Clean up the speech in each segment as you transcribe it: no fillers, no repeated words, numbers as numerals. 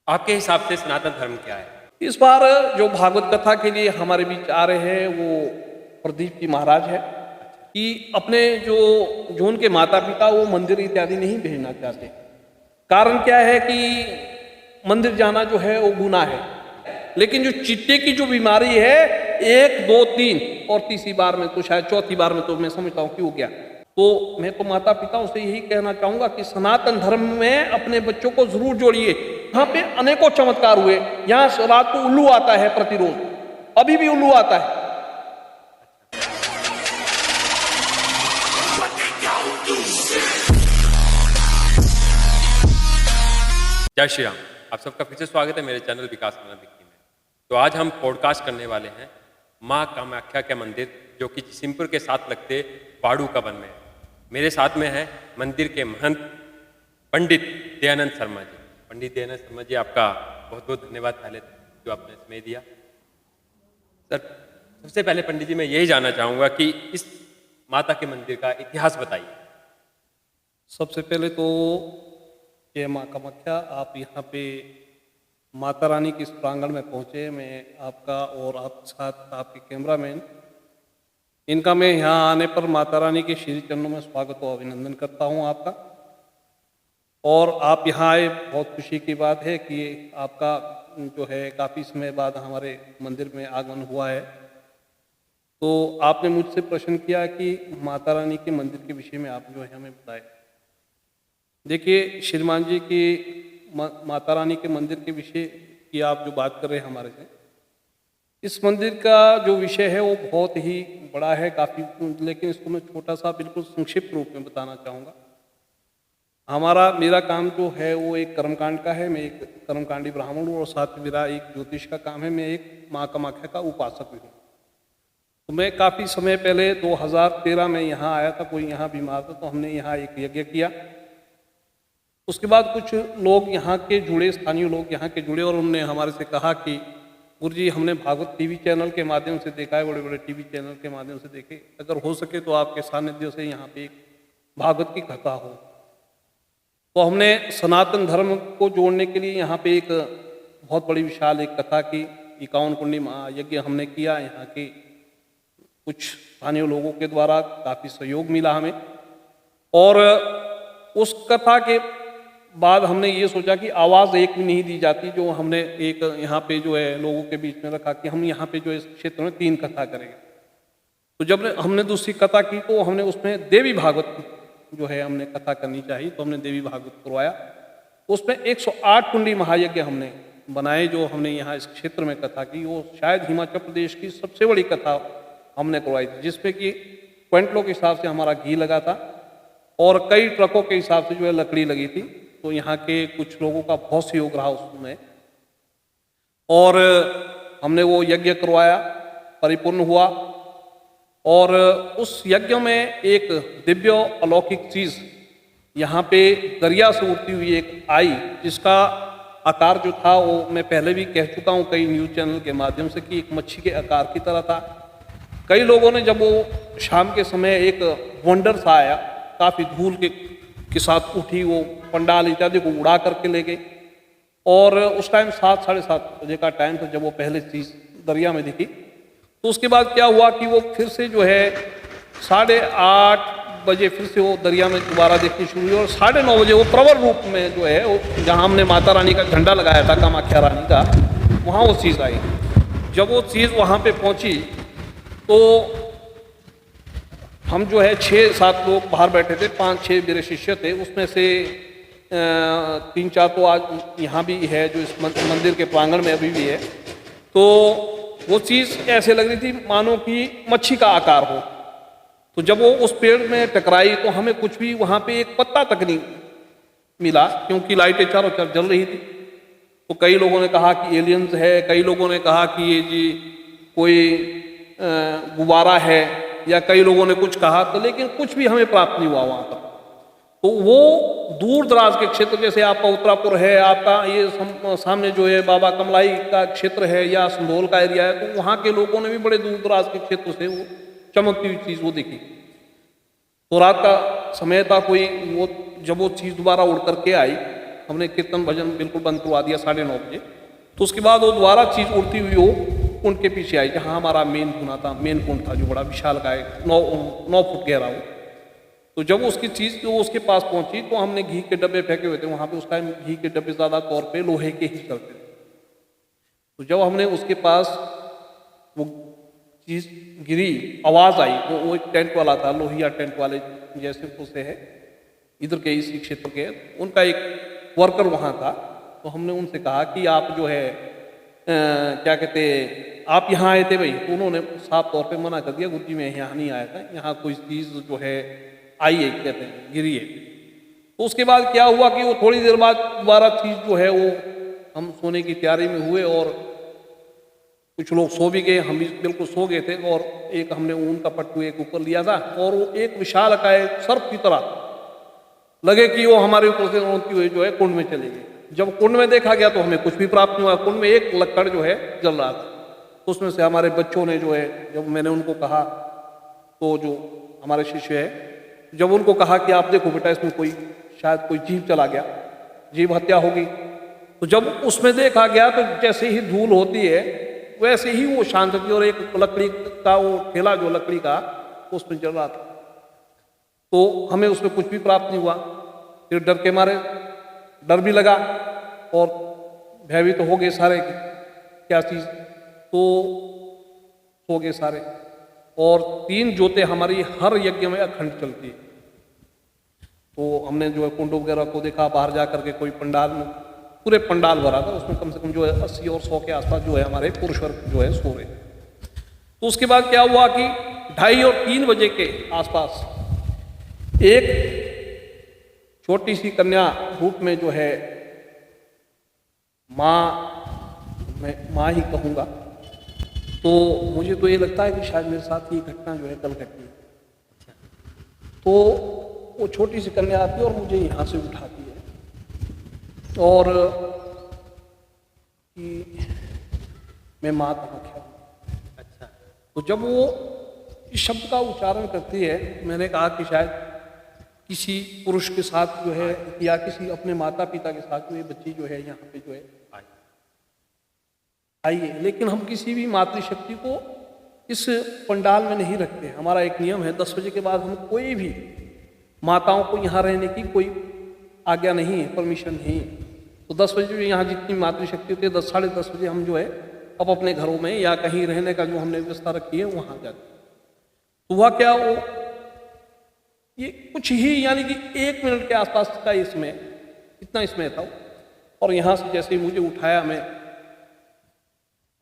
आपके हिसाब से सनातन धर्म क्या है? इस बार जो भागवत कथा के लिए हमारे बीच आ रहे हैं वो प्रदीप जी महाराज है कि अपने जो उनके माता पिता वो मंदिर इत्यादि नहीं भेजना चाहते। कारण क्या है कि मंदिर जाना जो है वो गुनाह है, लेकिन जो चित्ते की जो बीमारी है 1, 2, 3 और तीसरी बार में तो शायद चौथी बार में तो मैं समझता हूँ कि हो गया। तो मैं तो माता पिताओं से यही कहना चाहूंगा कि सनातन धर्म में अपने बच्चों को जरूर जोड़िए। यहाँ पे अनेकों चमत्कार हुए। यहाँ रात को उल्लू आता है प्रतिरोज, अभी भी उल्लू आता है। जय श्री राम। आप सबका फिर से स्वागत है मेरे चैनल विकास में। तो आज हम पॉडकास्ट करने वाले हैं माँ कामाख्या के मंदिर, जो कि जिसिमपुर के साथ लगते बाड़ू का वन में है। मेरे साथ में है मंदिर के महंत पंडित दयानंद शर्मा जी। पंडित दयानंद शर्मा जी, आपका बहुत बहुत धन्यवाद पहले जो आपने समय दिया। सर, सबसे पहले पंडित जी मैं यही जानना चाहूँगा कि इस माता के मंदिर का इतिहास बताइए। सबसे पहले तो जय माँ कामाख्या। आप यहाँ पे माता रानी के इस प्रांगण में पहुँचे। मैं आपका और आपके साथ आपके कैमरामैन इनका मैं यहाँ आने पर माता रानी के श्री चरणों में स्वागत और अभिनंदन करता हूँ आपका। और आप यहाँ आए, बहुत खुशी की बात है कि आपका जो है काफ़ी समय बाद हमारे मंदिर में आगमन हुआ है। तो आपने मुझसे प्रश्न किया कि माता रानी के मंदिर के विषय में आप जो है हमें बताएं। देखिए श्रीमान जी की माता रानी के मंदिर के विषय की आप जो बात कर रहे हैं हमारे से, इस मंदिर का जो विषय है वो बहुत ही बड़ा है काफ़ी, लेकिन इसको मैं छोटा सा बिल्कुल संक्षिप्त रूप में बताना चाहूँगा। मेरा काम जो है वो एक कर्मकांड का है। मैं एक कर्मकांडी ब्राह्मण हूँ और साथ में मेरा एक ज्योतिष का काम है। मैं एक माँ कामाख्या का उपासक भी हूँ। तो मैं काफ़ी समय पहले 2013 में यहाँ आया था। कोई यहाँ बीमार था तो हमने यहाँ एक यज्ञ किया। उसके बाद कुछ लोग यहाँ के जुड़े, स्थानीय लोग यहाँ के जुड़े और उन्होंने हमारे से कहा कि गुरुजी, हमने भागवत टीवी चैनल के माध्यम से देखा है, बड़े बड़े टीवी चैनल के माध्यम से देखे, अगर हो सके तो आपके सानिध्य से यहाँ पे एक भागवत की कथा हो। तो हमने सनातन धर्म को जोड़ने के लिए यहाँ पे एक बहुत बड़ी विशाल एक कथा की 51 कुंडी महायज्ञ हमने किया। यहाँ के कुछ स्थानीय लोगों के द्वारा काफ़ी सहयोग मिला हमें। और उस कथा के बाद हमने ये सोचा कि आवाज़ एक भी नहीं दी जाती, जो हमने एक यहाँ पे जो है लोगों के बीच में रखा कि हम यहाँ पे जो इस क्षेत्र में 3 कथा करेंगे। तो जब हमने दूसरी कथा की तो हमने उसमें देवी भागवत जो है हमने कथा करनी चाहिए, तो हमने देवी भागवत करवाया। उसमें 108 कुंडी महायज्ञ हमने बनाए, जो हमने यहाँ इस क्षेत्र में कथा की। वो शायद हिमाचल प्रदेश की सबसे बड़ी कथा हमने करवाई थी, जिसमें कि क्विंटलों के हिसाब से हमारा घी लगा था और कई ट्रकों के हिसाब से जो है लकड़ी लगी थी। तो यहाँ के कुछ लोगों का बहुत सहयोग रहा उसमें और हमने वो यज्ञ करवाया, परिपूर्ण हुआ। और उस यज्ञ में एक दिव्य अलौकिक चीज़ यहाँ पे दरिया से उड़ती हुई एक आई, जिसका आकार जो था वो मैं पहले भी कह चुका हूँ कई न्यूज़ चैनल के माध्यम से कि एक मच्छी के आकार की तरह था। कई लोगों ने जब वो शाम के समय एक वंडर सा आया, काफ़ी धूल के साथ उठी, वो पंडाल इत्यादि को उड़ा करके ले गए। और उस टाइम 7, साढ़े 7 बजे का टाइम था जब वो पहले चीज़ दरिया में दिखी। तो उसके बाद क्या हुआ कि वो फिर से जो है 8:30 बजे फिर से वो दरिया में दोबारा देखनी शुरू हुई और 9:30 बजे वो प्रवर रूप में जो है वो जहाँ हमने माता रानी का झंडा लगाया था, कामाख्या रानी का, वहाँ वो चीज़ आई। जब वो चीज़ वहाँ पे पहुँची तो हम जो है 6-7 लोग बाहर बैठे थे, 5-6 मेरे शिष्य थे। उसमें से 3-4 तो आज यहाँ भी है, जो इस मंदिर के प्रांगण में अभी भी है। तो वो चीज़ ऐसे लग रही थी मानो कि मच्छी का आकार हो। तो जब वो उस पेड़ में टकराई तो हमें कुछ भी वहाँ पे एक पत्ता तक नहीं मिला, क्योंकि लाइटें चारों तरफ जल रही थी। तो कई लोगों ने कहा कि एलियंस है, कई लोगों ने कहा कि ये जी कोई गुब्बारा है, या कई लोगों ने कुछ कहा। तो लेकिन कुछ भी हमें प्राप्त नहीं हुआ वहाँ पर। तो वो दूर दराज के क्षेत्र, जैसे आपका उत्तरापुर है, आपका ये सामने जो है बाबा कमलाई का क्षेत्र है या संधोल का एरिया है, तो वहाँ के लोगों ने भी बड़े दूर दराज के क्षेत्र से वो चमकती हुई चीज़ वो देखी। तो रात का समय था, कोई वो जब वो चीज़ दोबारा उड़ करके आई हमने कीर्तन भजन बिल्कुल बंद करवा दिया 9:30 बजे। तो उसके बाद वो दोबारा चीज़ उड़ती हुई वो कुंड के पीछे आई, जहाँ हमारा मेन धुना था, मेन कुंड था जो बड़ा विशाल का 9 फुट गहरा हो। तो जब उसकी चीज़ जो उसके पास पहुंची तो हमने घी के डब्बे फेंके हुए थे वहाँ पे। उस टाइम घी के डब्बे ज़्यादा तौर पे लोहे के ही चलते थे। तो जब हमने उसके पास वो चीज़ गिरी, आवाज़ आई, तो वो एक टेंट वाला था, लोहिया टेंट वाले जैसे उसे है इधर के इसी क्षेत्र के, उनका एक वर्कर वहाँ था। तो हमने उनसे कहा कि आप जो है क्या कहते आप यहाँ आए थे भाई? तो उन्होंने साफ तौर पे मना कर दिया, गुरुजी मैं यहाँ नहीं आया था, यहाँ कोई चीज़ जो है आई है, कहते हैं गिरी है। तो उसके बाद क्या हुआ कि वो थोड़ी देर बाद दोबारा चीज़ जो है वो, हम सोने की तैयारी में हुए और कुछ लोग सो भी गए, हम भी बिल्कुल सो गए थे। और एक हमने ऊन का पट्टू एक ऊपर लिया था और वो एक विशाल काय सर्प की तरह लगे कि वो हमारे ऊपर से उड़ती हुई जो है कुंड में चले गए। जब कुंड में देखा गया तो हमें कुछ भी प्राप्त नहीं हुआ। कुंड में एक लक्कड़ जो है जल रहा था। उसमें से हमारे बच्चों ने जो है, जब मैंने उनको कहा, तो जो हमारे शिष्य है, जब उनको कहा कि आप देखो बेटा इसमें कोई शायद कोई जीव चला गया, जीव हत्या होगी। तो जब उसमें देखा गया तो जैसे ही धूल होती है वैसे ही वो शांत थी और एक लकड़ी का वो ठेला जो लकड़ी का उसमें जल रहा था। तो हमें उसमें कुछ भी प्राप्त नहीं हुआ। फिर डर के मारे डर भी लगा और भयभीत तो हो गए सारे कि क्या चीज़। तो सो गए सारे। और 3 ज्योतें हमारी हर यज्ञ में अखंड चलती है। तो हमने जो है कुंड वगैरह को देखा, बाहर जा करके कोई पंडाल में, पूरे पंडाल भरा था, उसमें कम से कम जो है 80 और 100 के आसपास जो है हमारे पुरुष वर्ग जो है सो रहे। तो उसके बाद क्या हुआ कि 2:30 और 3 बजे के आसपास एक छोटी सी कन्या रूप में जो है, मैं माँ ही कहूँगा, तो मुझे तो ये लगता है कि शायद मेरे साथ ये घटना जो है कल घटी। तो वो छोटी सी कन्या आती है और मुझे यहाँ से उठाती है और कि मैं माँ कामाख्या हूँ। अच्छा। तो जब वो इस शब्द का उच्चारण करती है, मैंने कहा कि शायद किसी पुरुष के साथ जो है या किसी अपने माता पिता के साथ जो ये बच्ची जो है यहाँ पे जो है आई है। लेकिन हम किसी भी मातृशक्ति को इस पंडाल में नहीं रखते। हमारा एक नियम है, 10 बजे के बाद हम कोई भी माताओं को यहाँ रहने की कोई आज्ञा नहीं है, परमिशन नहीं है। तो 10 बजे जो यहाँ जितनी मातृशक्ति होती है, 10 साढ़े 10 बजे हम जो है अब अपने घरों में या कहीं रहने का जो हमने व्यवस्था रखी है वहाँ जाते। तो हुआ क्या, वो ये कुछ ही यानी कि 1 मिनट के आसपास का इसमें इतना इसमें था। और यहाँ से जैसे ही मुझे उठाया मैं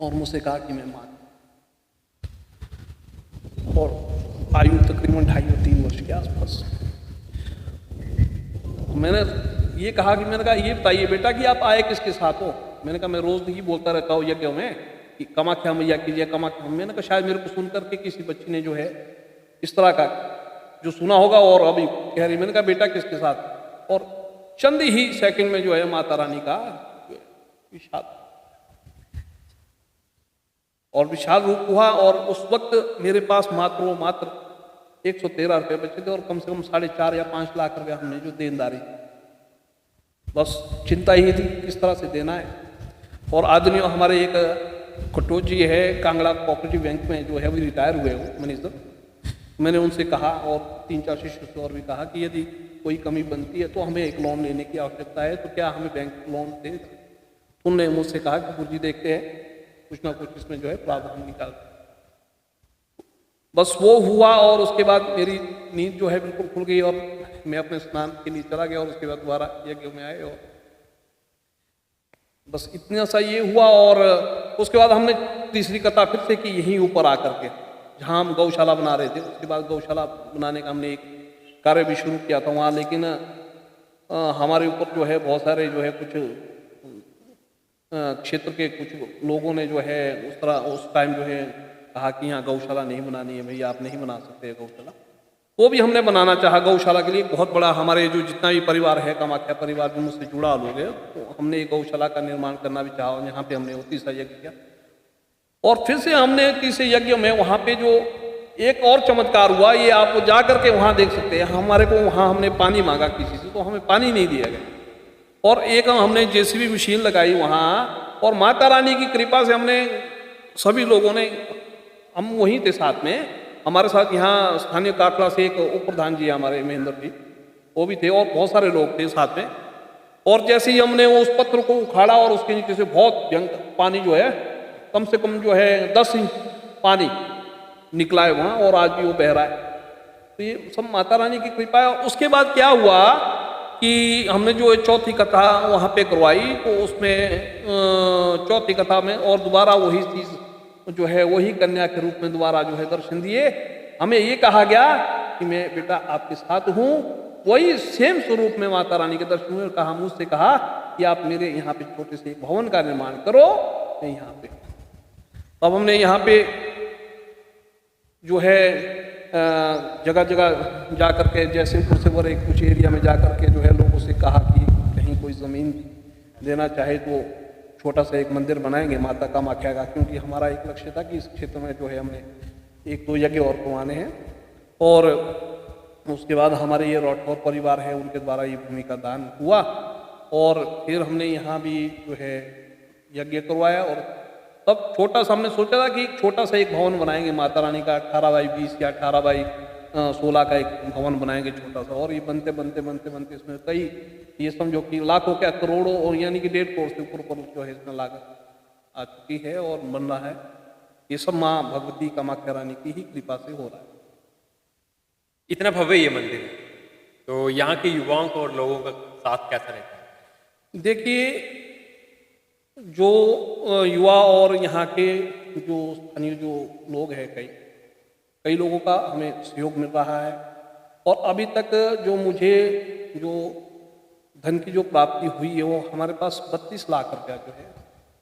और मुझसे कहा कि मैं माँ, और आयु तकरीबन 2.5 और 3 वर्ष के आसपास। मैंने ये कहा कि मैंने कहा ये बताइए बेटा कि आप आए किसके साथ हो? मैंने कहा मैं रोज ही बोलता रहता हूँ यज्ञ में कि कामाख्या मैया कीजिए कामाख्या। मैंने कहा शायद मेरे को सुन करके किसी बच्ची ने जो है इस तरह का जो सुना होगा और अभी कह रही। मैंने कहा बेटा किसके साथ? और चंद ही सेकंड में जो है माता रानी का विशाल और विशाल रूप हुआ। और उस वक्त मेरे पास मात्र 113 रुपये बचे थे और कम से कम 4.5 या 5 लाख रुपया हमने जो देनदारी, बस चिंता ही थी किस तरह से देना है। और आदमी हमारे एक खटोच जी है कांगड़ा कोऑपरेटिव बैंक में जो है अभी रिटायर हुए हो मैनेजर। मैंने उनसे कहा और 3-4 शिष्यों से और भी कहा कि यदि कोई कमी बनती है तो हमें एक लोन लेने की आवश्यकता है, तो क्या हमें बैंक लोन दे? उनने मुझसे कहा कि गुरुजी देखते हैं कुछ ना कुछ इसमें जो है प्रावधान निकाल। बस वो हुआ और उसके बाद मेरी नींद जो है बिल्कुल खुल गई और मैं अपने स्नान के लिए चला गया और उसके बाद दोबारा यज्ञ में आए और बस इतना सा ये हुआ। और उसके बाद हमने तीसरी कथा फिर से की यहीं ऊपर आकर के जहाँ हम गौशाला बना रहे थे। उसके बाद गौशाला बनाने का हमने एक कार्य भी शुरू किया था वहाँ, लेकिन हमारे ऊपर जो है बहुत सारे जो है कुछ क्षेत्र के कुछ लोगों ने जो है उस टाइम जो है कहा कि यहाँ गौशाला नहीं बनानी है भैया, आप नहीं बना सकते गौशाला। वो भी हमने बनाना चाहा गौशाला के लिए। बहुत बड़ा हमारे जो जितना भी परिवार है कामाख्या परिवार जो मुझसे जुड़ा लोग है, तो हमने एक गौशाला का निर्माण करना भी चाहा और यहाँ पे हमने वो तीसरा यज्ञ किया। और फिर से हमने तीसरे यज्ञ में वहाँ पे जो एक और चमत्कार हुआ, ये आप जा करके वहाँ देख सकते हैं। हमारे को वहाँ हमने पानी मांगा किसी से तो हमें पानी नहीं दिया गया। और एक हमने जेसीबी मशीन लगाई वहाँ, और माता रानी की कृपा से हमने सभी लोगों ने, हम वहीं थे साथ में, हमारे साथ यहाँ स्थानीय काफला से एक उप प्रधान जी हमारे महेंद्र जी, वो भी थे, और बहुत सारे लोग थे साथ में। और जैसे ही हमने उस पत्र को उखाड़ा और उसके नीचे से बहुत पानी जो है, कम से कम जो है 10 इंच पानी निकला है वहाँ, और आज भी वो बह रहा है। तो ये सब माता रानी की कृपा है। और उसके बाद क्या हुआ कि हमने जो चौथी कथा वहाँ पे करवाई, तो उसमें चौथी कथा में और दोबारा वही चीज़ जो है, वही कन्या के रूप में दोबारा जो है दर्शन दिए। हमें ये कहा गया कि मैं बेटा आपके साथ हूँ। वही सेम स्वरूप में माता रानी के दर्शन हुए, और कहा, मुझसे कहा कि आप मेरे यहाँ पे छोटे से एक भवन का निर्माण करो, मैं यहाँ पे। अब हमने यहाँ पे जो है जगह जगह जा करके, जयसिंहपुर से बड़े कुछ एरिया में जा करके जो है लोगों से कहा कि कहीं कोई ज़मीन देना चाहे तो छोटा सा एक मंदिर बनाएंगे माता कामाख्या का, क्योंकि हमारा एक लक्ष्य था कि इस क्षेत्र में जो है हमने 1-2 यज्ञ और करवाने हैं। और उसके बाद हमारे ये राठौर परिवार है, उनके द्वारा ये भूमि का दान हुआ, और फिर हमने यहाँ भी जो है यज्ञ करवाया। और तब छोटा सा हमने सोचा था कि छोटा सा एक भवन बनाएंगे माता रानी का, 18x20 या 18x16 का एक भवन बनाएंगे छोटा सा। और ये बनते बनते बनते बनते इसमें कई, ये समझो कि लाखों क्या करोड़ों, और यानी कि 1.5 करोड़ से ऊपर जो है इसमें लागत आ चुकी है और बन रहा है। ये सब माँ भगवती कामाख्या रानी की ही कृपा से हो रहा है। इतना भव्य ये मंदिर है, तो यहाँ के युवाओं को और लोगों का साथ कैसा रहता है? देखिए, जो युवा और यहाँ के जो स्थानीय जो लोग हैं, कई लोगों का हमें सहयोग मिल रहा है। और अभी तक जो मुझे जो धन की जो प्राप्ति हुई है, वो हमारे पास 32 लाख रुपया जो है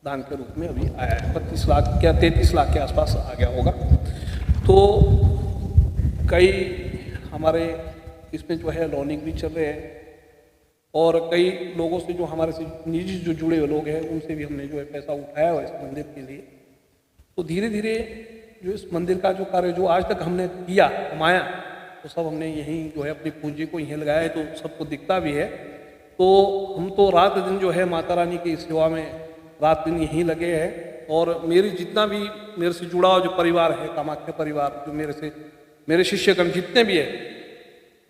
दान के रूप में अभी आया है। 32 लाख क्या 33 लाख के आसपास आ गया होगा। तो कई हमारे इसमें जो है लॉनिंग भी चल रहे हैं, और कई लोगों से जो हमारे से निजी जो जुड़े हुए लोग हैं, उनसे भी हमने जो है पैसा उठाया हुआ इस मंदिर के लिए। तो धीरे धीरे जो इस मंदिर का जो कार्य जो आज तक हमने किया, कमाया, तो सब हमने यहीं जो है अपनी पूंजी को यहीं लगाया है, तो सबको दिखता भी है। तो हम तो रात दिन जो है माता रानी की सेवा में रात दिन यहीं लगे हैं। और मेरी जितना भी मेरे से जुड़ा हुआ जो परिवार है, कामाख्या परिवार, जो मेरे शिष्यगण जितने भी है,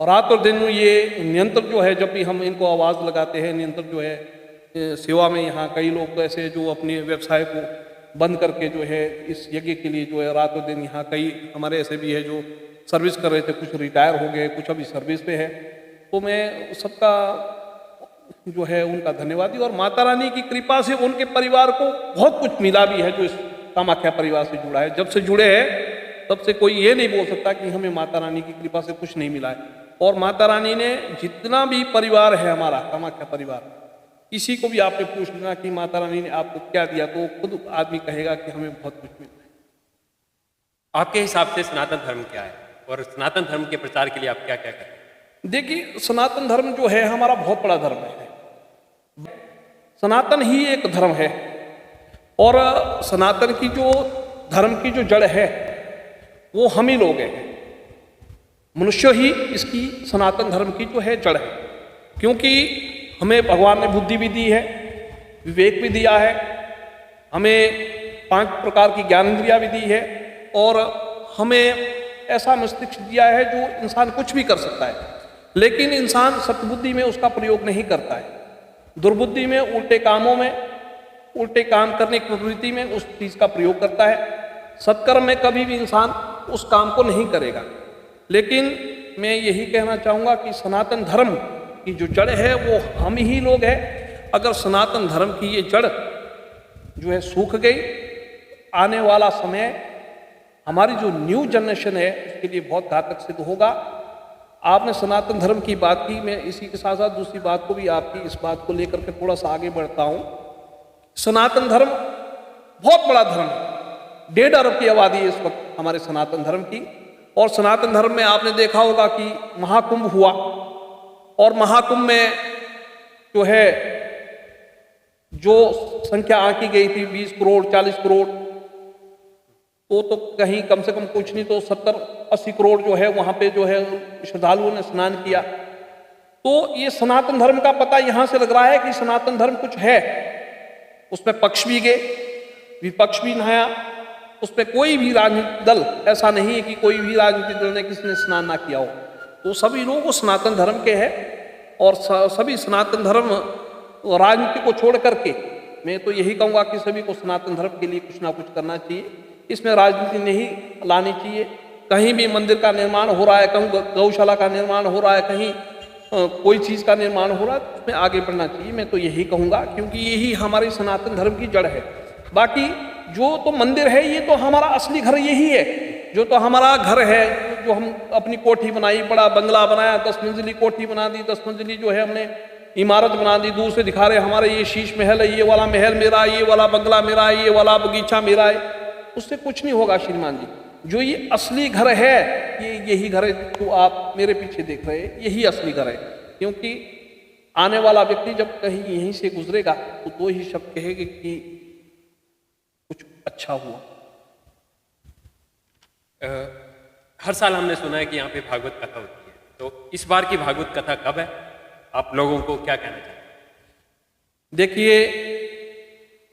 और रात और दिन ये नियंत्रण जो है, जब भी हम इनको आवाज़ लगाते हैं, नियंत्रण जो है सेवा में, यहाँ कई लोग तो ऐसे जो अपने व्यवसाय को बंद करके जो है इस यज्ञ के लिए जो है रात और दिन, यहाँ कई हमारे ऐसे भी है जो सर्विस कर रहे थे, कुछ रिटायर हो गए, कुछ अभी सर्विस पे है। तो मैं सबका जो है उनका धन्यवादी, और माता रानी की कृपा से उनके परिवार को बहुत कुछ मिला भी है जो इस कामाख्या परिवार से जुड़ा है। जब से जुड़े हैं तब से कोई ये नहीं बोल सकता कि हमें माता रानी की कृपा से कुछ नहीं मिला है। और माता रानी ने जितना भी परिवार है हमारा कामाख्या परिवार, किसी को भी आपने पूछ लेना कि माता रानी ने आपको क्या दिया, तो खुद आदमी कहेगा कि हमें बहुत कुछ मिला है। आपके हिसाब से सनातन धर्म क्या है, और सनातन धर्म के प्रचार के लिए आप क्या क्या करते हैं? देखिए, सनातन धर्म जो है हमारा बहुत बड़ा धर्म है। सनातन ही एक धर्म है, और सनातन की जो धर्म की जो जड़ है वो हम ही लोग हैं। मनुष्य ही इसकी सनातन धर्म की जो है जड़ है, क्योंकि हमें भगवान ने बुद्धि भी दी है, विवेक भी दिया है, हमें 5 प्रकार की ज्ञानेंद्रियाँ भी दी है, और हमें ऐसा मस्तिष्क दिया है जो इंसान कुछ भी कर सकता है। लेकिन इंसान सत्बुद्धि में उसका प्रयोग नहीं करता है, दुर्बुद्धि में, उल्टे कामों में, उल्टे काम करने की प्रवृत्ति में उस चीज़ का प्रयोग करता है। सत्कर्म में कभी भी इंसान उस काम को नहीं करेगा। लेकिन मैं यही कहना चाहूँगा कि सनातन धर्म की जो जड़ है वो हम ही लोग हैं। अगर सनातन धर्म की ये जड़ जो है सूख गई, आने वाला समय हमारी जो न्यू जनरेशन है उसके लिए बहुत घातक सिद्ध होगा। आपने सनातन धर्म की बात की, मैं इसी के साथ साथ दूसरी बात को भी आपकी इस बात को लेकर के थोड़ा सा आगे बढ़ता हूँ। सनातन धर्म बहुत बड़ा धर्म है, 1.5 अरब की आबादी है इस वक्त हमारे सनातन धर्म की। और सनातन धर्म में आपने देखा होगा कि महाकुंभ हुआ, और महाकुंभ में जो है जो संख्या आंकी गई थी 20 करोड़ 40 करोड़, तो कहीं कम से कम कुछ नहीं तो 70-80 करोड़ जो है वहाँ पे जो है श्रद्धालुओं ने स्नान किया। तो ये सनातन धर्म का पता यहाँ से लग रहा है कि सनातन धर्म कुछ है। उसमें पक्ष भी गए, विपक्ष भी नहाया, उसमें कोई भी राजनीतिक दल ऐसा नहीं है कि कोई भी राजनीतिक दल ने किसी ने स्नान ना किया हो। तो सभी लोग वो सनातन धर्म के हैं और सभी सनातन धर्म राजनीति को छोड़ करके, मैं तो यही कहूँगा कि सभी को सनातन धर्म के लिए कुछ ना कुछ करना चाहिए। इसमें राजनीति नहीं लानी चाहिए। कहीं भी मंदिर का निर्माण हो रहा है, कहीं गौशाला का निर्माण हो रहा है, कहीं कोई चीज़ का निर्माण हो रहा है, तो उसमें आगे बढ़ना चाहिए। मैं तो यही कहूँगा, क्योंकि यही हमारी सनातन धर्म की जड़ है। बाकी जो तो मंदिर है, ये तो हमारा असली घर यही है। जो तो हमारा घर है, जो हम अपनी कोठी बनाई, बड़ा बंगला बनाया, 10 मंजिली कोठी बना दी, 10 मंजिली जो है हमने इमारत बना दी, दूर से दिखा रहे हमारे ये शीश महल है, ये वाला महल मेरा, ये वाला बंगला मेरा, ये वाला बगीचा मेरा है। उससे कुछ नहीं होगा श्रीमान जी। जो ये असली घर है, ये यही घर है जो आप मेरे पीछे देख रहे हैं, यही असली घर है। क्योंकि आने वाला व्यक्ति जब कहीं यहीं से गुजरेगा तो दो ही शब्द कहेगा कि कुछ अच्छा हुआ। हर साल हमने सुना है कि यहाँ पे भागवत कथा होती है, तो इस बार की भागवत कथा कब है? आप लोगों को क्या कहना चाहते हैं? देखिए,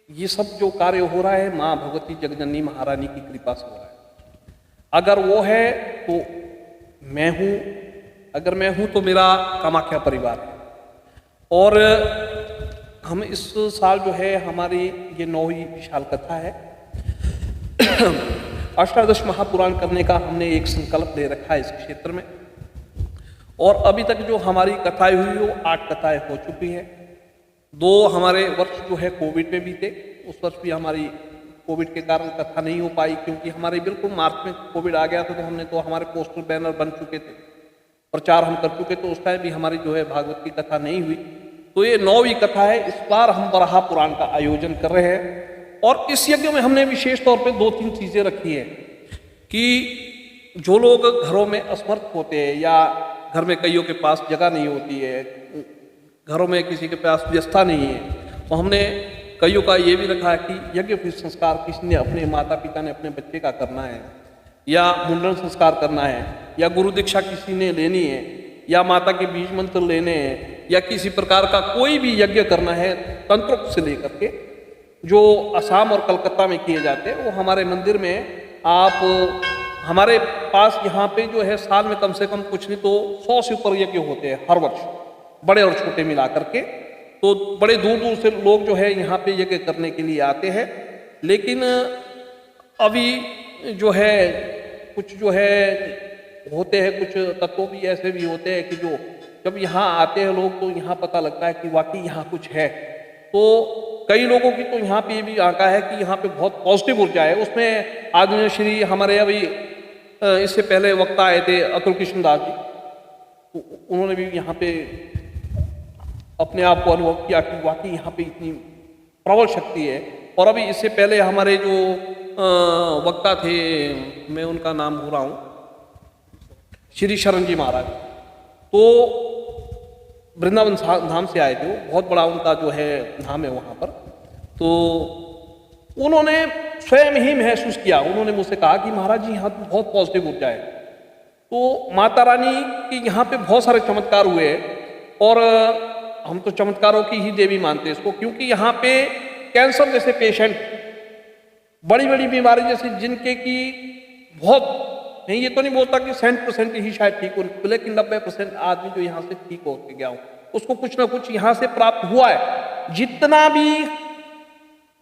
ये सब जो कार्य हो रहा है माँ भगवती जगजननी महारानी की कृपा से हो रहा है। अगर वो है तो मैं हूँ, अगर मैं हूँ तो मेरा कामाख्या परिवार है। और हम इस साल जो है हमारी ये 9वीं विशाल कथा है। अष्टादश महापुराण करने का हमने एक संकल्प ले रखा है इस क्षेत्र में। और अभी तक जो हमारी कथाएं हुई वो 8 कथाएं हो चुकी हैं। 2 हमारे वर्ष जो है कोविड में बीते, उस वर्ष भी हमारी कोविड के कारण कथा नहीं हो पाई, क्योंकि हमारे बिल्कुल मार्च में कोविड आ गया था। तो हमने तो हमारे पोस्टर बैनर बन चुके थे, प्रचार हम कर चुके, तो उस टाइम भी हमारी जो है भागवत की कथा नहीं हुई। तो ये 9वीं कथा है। इस बार हम वराह पुराण का आयोजन कर रहे हैं। और इस यज्ञ में हमने विशेष तौर पे 2-3 चीजें रखी है कि जो लोग घरों में असमर्थ होते हैं या घर में कईयों के पास जगह नहीं होती है, घरों में किसी के पास व्यवस्था नहीं है, तो हमने कईयों का ये भी रखा है कि यज्ञ फिर संस्कार किसी ने अपने माता पिता ने अपने बच्चे का करना है, या मुंडन संस्कार करना है, या गुरु दीक्षा किसी ने लेनी है, या माता के बीज मंत्र लेने हैं, या किसी प्रकार का कोई भी यज्ञ करना है तंत्रोक्त से लेकर के जो असम और कलकत्ता में किए जाते हैं, वो हमारे मंदिर में आप हमारे पास यहाँ पे जो है साल में कम से कम कुछ नहीं तो 100 से ऊपर यज्ञ होते हैं हर वर्ष, बड़े और छोटे मिला करके। तो बड़े दूर दूर से लोग जो है यहाँ पे यज्ञ करने के लिए आते हैं। लेकिन अभी जो है कुछ जो है होते हैं, कुछ तत्व भी ऐसे भी होते हैं कि जो जब यहाँ आते हैं लोग तो यहाँ पता लगता है कि वाकई यहाँ कुछ है। तो कई लोगों की तो यहाँ पे ये भी आंका है कि यहाँ पे बहुत पॉजिटिव ऊर्जा है। उसमें आदरणीय श्री हमारे अभी इससे पहले वक्ता आए थे अतुल कृष्ण दास जी, तो उन्होंने भी यहाँ पे अपने आप को अनुभव किया कि वाकई यहाँ पे इतनी प्रबल शक्ति है। और अभी इससे पहले हमारे जो वक्ता थे, मैं उनका नाम भूल रहा हूँ, श्री शरण जी महाराज, तो वृंदावन धाम से आए थे। वो बहुत बड़ा उनका जो है धाम है वहाँ पर। तो उन्होंने स्वयं ही महसूस किया, उन्होंने मुझसे कहा कि महाराज जी यहाँ तो बहुत पॉजिटिव ऊर्जा है। तो माता रानी के यहाँ पे बहुत सारे चमत्कार हुए और हम तो चमत्कारों की ही देवी मानते हैं इसको, क्योंकि यहाँ पे कैंसर जैसे पेशेंट, बड़ी बड़ी बीमारी जैसे जिनके की बहुत नहीं, ये तो नहीं बोलता कि 100% ही शायद ठीक हो, लेकिन 90% आदमी जो यहाँ से ठीक होके गया हो उसको कुछ ना कुछ यहाँ से प्राप्त हुआ है। जितना भी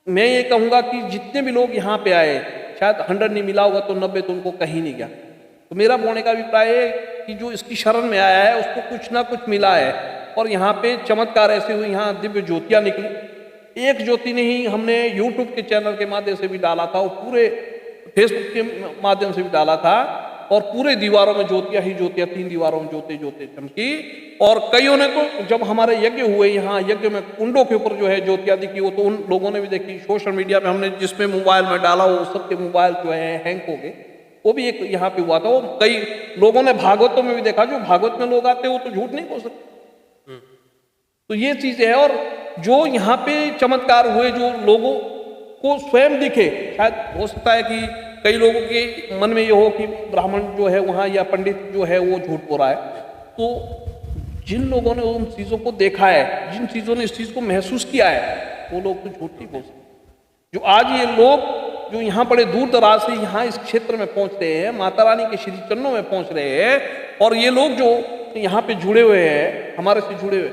मैं ये कहूँगा कि जितने भी लोग यहाँ पे आए, शायद 100 नहीं मिला होगा तो 90 तो उनको कहीं नहीं गया। तो मेरा बोलने का अभिप्राय है कि जो इसकी शरण में आया है उसको कुछ ना कुछ मिला है। और यहाँ पे चमत्कार ऐसे हुए, यहाँ दिव्य ज्योतियाँ निकली। एक ज्योति नहीं, हमने यूट्यूब के चैनल के माध्यम से भी डाला था और पूरे फेसबुक के माध्यम से भी डाला था, और पूरे दीवारों में ज्योतियाँ ही ज्योतियाँ, 3 दीवारों में ज्योति ज्योति चमकी। और कईयों ने तो जब हमारे यज्ञ हुए यहाँ, यज्ञ में कुंडों के ऊपर जो है ज्योतियाँ दिखी, वो तो उन लोगों ने भी देखी। सोशल मीडिया पे हमने जिसमें मोबाइल में डाला वो सबके मोबाइल जो है हैंग हो गए। वो भी एक यहाँ पे हुआ था। वो कई लोगों ने भागवतों में भी देखा, जो भागवत में लोग आते हैं वो तो झूठ नहीं बोल सकते। तो ये चीजें है। और जो यहाँ पे चमत्कार हुए, जो लोगों को स्वयं दिखे, शायद हो सकता है कि कई लोगों के मन में ये हो कि ब्राह्मण जो है वहाँ या पंडित जो है वो झूठ बोल रहा है। तो जिन लोगों ने उन चीज़ों को देखा है, जिन चीज़ों ने इस चीज़ को महसूस किया है, वो लोग तो झूठ नहीं बोल सकते। जो आज ये लोग जो यहाँ बड़े दूर दराज से यहाँ इस क्षेत्र में पहुँच रहे हैं, माता रानी के श्री चरणों में पहुँच रहे हैं, और ये लोग जो यहाँ पे जुड़े हुए हैं, हमारे से जुड़े हुए,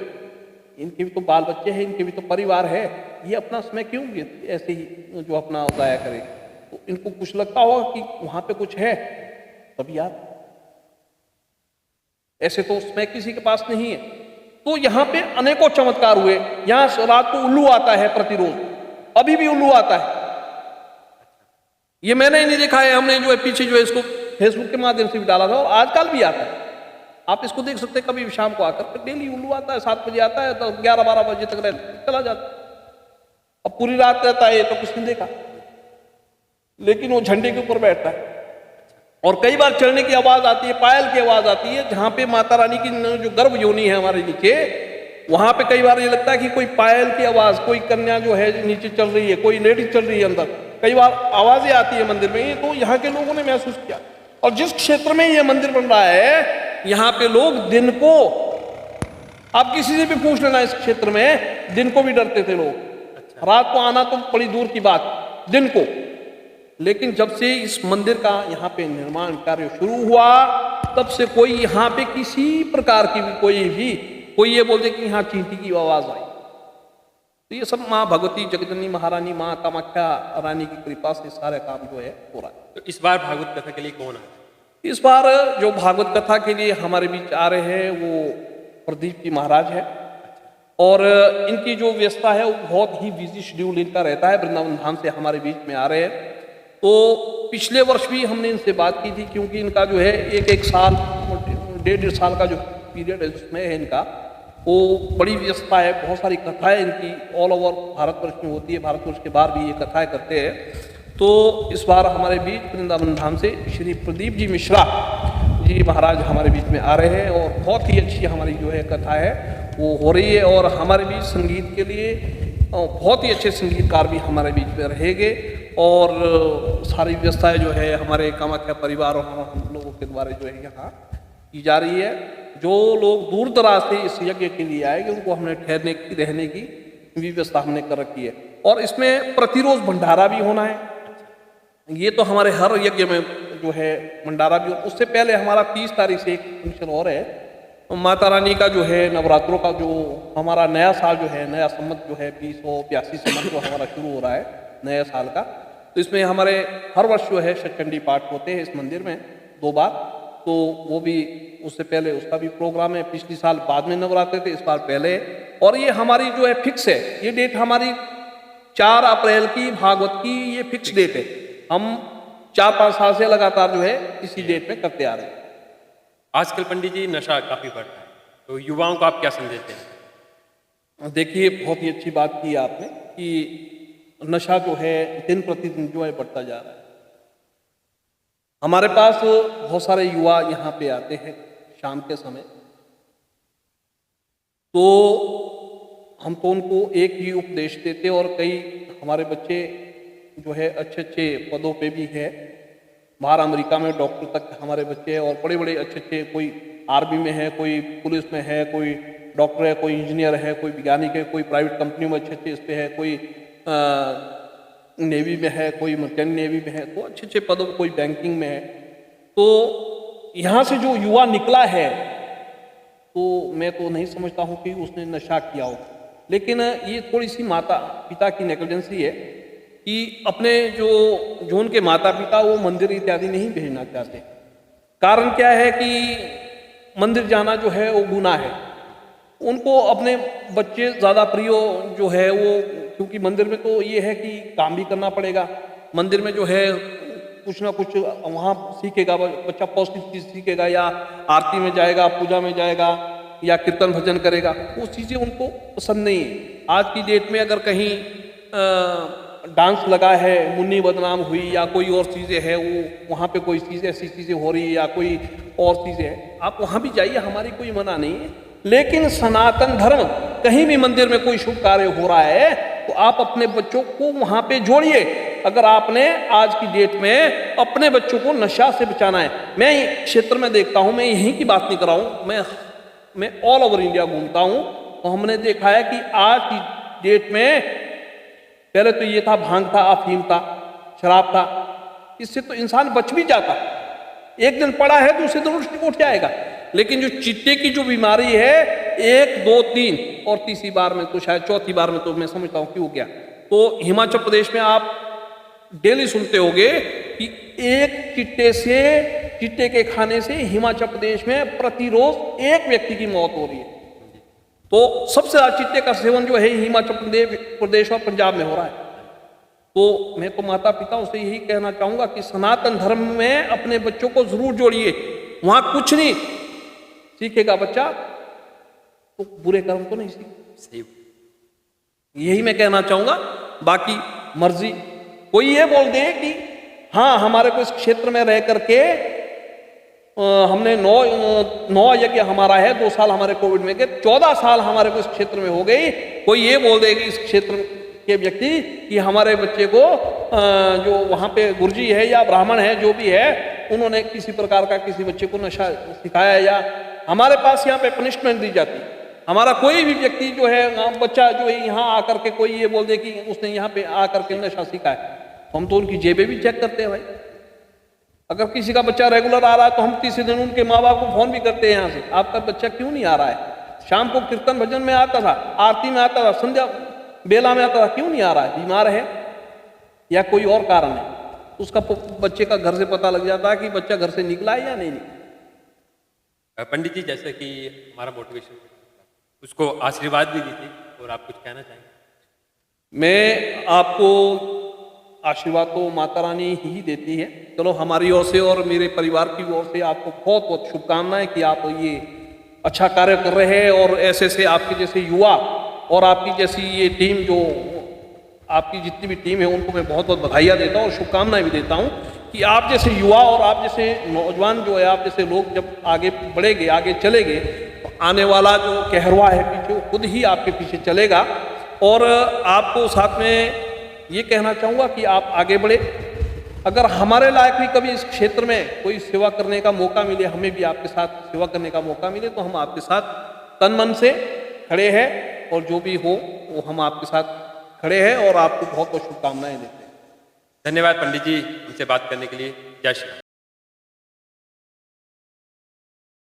इनके भी तो बाल बच्चे हैं, इनके भी तो परिवार है, ये अपना समय क्यों ऐसे ही जो अपना जाया करे? तो इनको कुछ लगता होगा कि वहाँ पे कुछ है, तभी यार ऐसे तो समय किसी के पास नहीं है। तो यहाँ पे अनेकों चमत्कार हुए। यहाँ रात को उल्लू आता है प्रतिरोज, अभी भी उल्लू आता है। ये मैंने ही नहीं देखा है, हमने जो है पीछे जो है इसको फेसबुक के माध्यम से भी डाला था, और आजकल भी आता है। आप इसको देख सकते हैं, कभी भी शाम को आकर डेली उल्लू आता है, 7 बजे आता है तो 11-12 बजे तक चला जाता है। अब पूरी रात रहता है, ये तो कुछ नहीं देखा, लेकिन वो झंडे के ऊपर बैठता है। और कई बार चढ़ने की आवाज आती है, पायल की आवाज आती है, जहां पे माता रानी की जो गर्भ योनि है हमारे नीचे, वहां पे कई बार ये लगता है कि कोई पायल की आवाज, कोई कन्या जो है नीचे चल रही है, कोई लेडीज चल रही है अंदर, कई बार आवाजें आती है मंदिर में। ये तो यहाँ के लोगों ने महसूस किया। और जिस क्षेत्र में ये मंदिर बन रहा है, यहाँ पे लोग दिन को, आप किसी से भी पूछ लेना इस क्षेत्र में, दिन को भी डरते थे लोग। रात को आना तो बड़ी दूर की बात, दिन को। लेकिन जब से इस मंदिर का यहाँ पे निर्माण कार्य शुरू हुआ, तब से कोई यहाँ पे किसी प्रकार की भी कोई ये बोलते कि यहाँ चींटी की आवाज आई, तो ये सब माँ भगवती जगदनी महारानी माँ कामाख्या रानी की कृपा से सारे काम जो है हो रहा है। तो इस बार भागवत कथा के लिए कौन आए? इस बार जो भागवत कथा के लिए हमारे बीच आ रहे हैं वो प्रदीप जी महाराज है, और इनकी जो व्यवस्था है वो बहुत ही बिजी शेड्यूल इनका रहता है। वृंदावन धाम से हमारे बीच में आ रहे हैं। तो पिछले वर्ष भी हमने इनसे बात की थी, क्योंकि इनका जो है एक साल 1.5 साल का जो पीरियड है उसमें है इनका, वो बड़ी व्यवस्था है, बहुत सारी कथाएं इनकी ऑल ओवर भारतवर्ष में होती है, भारतवर्ष के बाहर भी ये कथाएं करते हैं। तो इस बार हमारे बीच वृंदावन धाम से श्री प्रदीप जी मिश्रा जी महाराज हमारे बीच में आ रहे हैं, और बहुत ही अच्छी हमारी जो है कथा है वो हो रही है। और हमारे बीच संगीत के लिए बहुत ही अच्छे संगीतकार भी हमारे बीच में रहेंगे, और सारी व्यवस्थाएं जो है हमारे कामाख्या परिवार और हम लोगों के द्वारा जो है यहाँ की जा रही है। जो लोग दूर दराज से इस यज्ञ के लिए आएंगे उनको हमने ठहरने की, रहने की व्यवस्था हमने कर रखी है। और इसमें प्रतिरोज भंडारा भी होना है। ये तो हमारे हर यज्ञ में जो है भंडारा भी, उससे पहले हमारा 30 तारीख से एक फंक्शन और है, माता रानी का जो है नवरात्रों का जो हमारा नया साल जो है, नया संवत जो है 2082 संवत जो हमारा शुरू हो रहा है नया साल का। तो इसमें हमारे हर वर्ष जो है शतचंडी पाठ होते हैं इस मंदिर में 2 बार, तो वो भी उससे पहले उसका भी प्रोग्राम है। पिछले साल बाद में नवरात्रे थे, इस बार पहले। और ये हमारी जो है फिक्स है, ये डेट हमारी 4 अप्रैल की भागवत की ये फिक्स डेट है। हम 4-5 साल से लगातार जो है इसी डेट में करते आ रहे हैं। आजकल पंडित जी नशा काफी बढ़ रहा है, तो युवाओं को आप क्या संदेश दें? देखिए, बहुत ही अच्छी बात की आपने कि नशा जो है दिन प्रतिदिन जो है बढ़ता जा रहा है। हमारे पास बहुत सारे युवा यहाँ पे आते हैं शाम के समय, तो हम तो उनको एक ही उपदेश देते, और कई हमारे बच्चे जो है अच्छे अच्छे पदों पे भी है। बाहर अमेरिका में डॉक्टर तक हमारे बच्चे हैं, और बड़े बड़े अच्छे अच्छे, कोई आर्मी में है, कोई पुलिस में है, कोई डॉक्टर है, कोई इंजीनियर है, कोई वैज्ञानिक है, कोई प्राइवेट कंपनी में अच्छे अच्छे इस पे है, कोई नेवी में है, कोई मर्चेंट नेवी में है, तो अच्छे अच्छे पदों पर, कोई बैंकिंग में है। तो यहाँ से जो युवा निकला है, तो मैं तो नहीं समझता हूँ कि उसने नशा किया हो, लेकिन ये थोड़ी सी माता पिता की नेग्लिजेंसी है कि अपने जो उनके माता पिता वो मंदिर इत्यादि नहीं भेजना चाहते। कारण क्या है कि मंदिर जाना जो है वो गुनाह है। उनको अपने बच्चे ज़्यादा प्रिय जो है वो, क्योंकि मंदिर में तो ये है कि काम भी करना पड़ेगा। मंदिर में जो है कुछ ना कुछ वहाँ सीखेगा बच्चा, पौष्टिक चीज़ सीखेगा, या आरती में जाएगा, पूजा में जाएगा, या कीर्तन भजन करेगा। वो चीज़ें उनको पसंद नहीं है। आज की डेट में अगर कहीं डांस लगा है, मुन्नी बदनाम हुई, या कोई और चीज़ें है, वो वहाँ पे कोई चीज़ ऐसी चीज़ें हो रही है, या कोई और चीज़ें हैं, आप वहाँ भी जाइए, हमारी कोई मना नहीं है। लेकिन सनातन धर्म, कहीं भी मंदिर में कोई शुभ कार्य हो रहा है तो आप अपने बच्चों को वहाँ पे जोड़िए। अगर आपने आज की डेट में अपने बच्चों को नशा से बचाना है, मैं क्षेत्र में देखता हूँ, मैं यहीं की बात नहीं कर रहा हूँ, मैं मैं ऑल ओवर इंडिया घूमता हूँ, तो हमने देखा है कि आज की डेट में पहले तो ये था भांग था, अफीम था, शराब था, इससे तो इंसान बच भी जाता। एक दिन पड़ा है दूसरे दिन उठ जाएगा। लेकिन जो चिट्टे की जो बीमारी है, 1 2 3 और तीसरी बार में तो शायद चौथी बार में तो मैं समझता हूँ कि हो गया। तो हिमाचल प्रदेश में आप डेली सुनते होंगे कि एक चिट्टे के खाने से हिमाचल प्रदेश में प्रतिरोज 1 व्यक्ति की मौत हो रही है। तो सबसे ज्यादा चिट्टे का सेवन जो है हिमाचल प्रदेश और पंजाब में हो रहा है। तो मैं तो माता पिताओं से यही कहना चाहूंगा कि सनातन धर्म में अपने बच्चों को जरूर जोड़िए। वहां कुछ नहीं सीखेगा बच्चा तो बुरे कर्म तो नहीं सीखे। यही मैं कहना चाहूंगा। बाकी मर्जी कोई ये बोल दे कि हाँ हमारे को इस क्षेत्र में रह करके हमने 9 यज्ञ हमारा है, 2 साल हमारे कोविड में गए, 14 साल हमारे को इस क्षेत्र में हो गई। कोई ये बोल दे कि इस क्षेत्र के व्यक्ति कि हमारे बच्चे को जो वहाँ पे गुरुजी है या ब्राह्मण है जो भी है, उन्होंने किसी प्रकार का किसी बच्चे को नशा सिखाया या हमारे पास यहाँ पे पनिशमेंट दी जाती। हमारा कोई भी व्यक्ति जो है बच्चा जो है यहाँ आकर के कोई ये बोल दे कि उसने यहाँ पे आकर के नशा सीखा है, हम तो उनकी जेबें भी चेक करते हैं भाई। अगर किसी का बच्चा रेगुलर आ रहा है तो हम तीसरे दिन उनके माँ बाप को फोन भी करते हैं यहाँ से, आपका बच्चा क्यों नहीं आ रहा है? शाम को कीर्तन भजन में आता था, आरती में आता था, संध्या बेला में आता था, क्यों नहीं आ रहा है? बीमार है या कोई और कारण है? उसका बच्चे का घर से पता लग जाता है कि बच्चा घर से निकला है या नहीं निकला। पंडित जी, जैसे कि हमारा मोटिवेशन उसको आशीर्वाद भी दी थी और आप कुछ कहना चाहेंगे? मैं आपको आशीर्वाद तो माता रानी ही देती है। चलो हमारी ओर से और मेरे परिवार की ओर से आपको बहुत बहुत शुभकामनाएं कि आप ये अच्छा कार्य कर रहे हैं और ऐसे से आपके जैसे युवा और आपकी जैसी ये टीम जो आपकी जितनी भी टीम है उनको मैं बहुत बहुत बधाइयाँ देता हूँ और शुभकामनाएं भी देता हूँ कि आप जैसे युवा और आप जैसे नौजवान जो है, आप जैसे लोग जब आगे बढ़ेंगे, आगे चलेंगे, तो आने वाला जो कहरवा है पीछे वो खुद ही आपके पीछे चलेगा। और आपको साथ में ये कहना चाहूँगा कि आप आगे बढ़े। अगर हमारे लायक भी कभी इस क्षेत्र में कोई सेवा करने का मौका मिले, हमें भी आपके साथ सेवा करने का मौका मिले, तो हम आपके साथ तन मन से खड़े हैं और जो भी हो वो हम आपके साथ खड़े हैं और आपको बहुत बहुत शुभकामनाएं देते हैं। धन्यवाद पंडित जी हमसे बात करने के लिए। जय श्री राम।